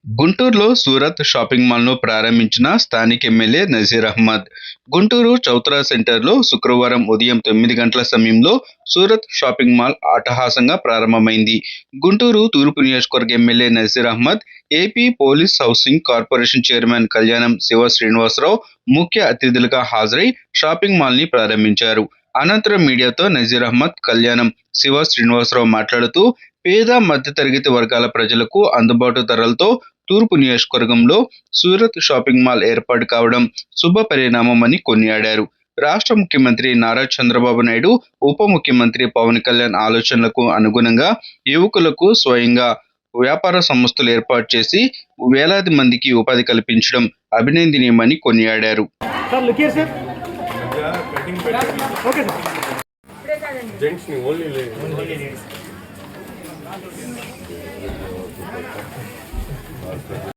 గుంటూరులో సూరత్ షాపింగ్ మాల్ను ప్రారంభించిన స్థానిక ఎమ్మెల్యే నజీర్ అహ్మద్. గుంటూరు చౌత్రా సెంటర్లో శుక్రవారం ఉదయం 9 గంటల సమయంలో సూరత్ షాపింగ్ మాల్ అట్టహాసంగా ప్రారంభమైంది. గుంటూరు తూర్పు నియోజకవర్గ MLA Nazeer Ahmed, AP police housing corporation chairman Kalyanam Siva Srinivasarao ముఖ్య అతిథులుగా హాజరై షాపింగ్ మాల్ని ప్రారంభించారు. అనంతరం మీడియాతో నజీర్ అహ్మద్, కళ్యాణం శివ శ్రీనివాసరావు మాట్లాడుతూ, పేద మధ్యతరగతి వర్గాల ప్రజలకు అందుబాటు ధరలతో తూర్పు నియోజకవర్గంలో సూరత్ షాపింగ్ మాల్ ఏర్పాటు కావడం శుభ పరిణామమని కొనియాడారు. రాష్ట్ర ముఖ్యమంత్రి నారా చంద్రబాబు నాయుడు, ఉప ముఖ్యమంత్రి పవన్ కళ్యాణ్ ఆలోచనలకు అనుగుణంగా యువకులకు స్వయంగా వ్యాపార సంస్థలు ఏర్పాటు చేసి వేలాది మందికి ఉపాధి కల్పించడం అభినందనీయమని కొనియాడారు.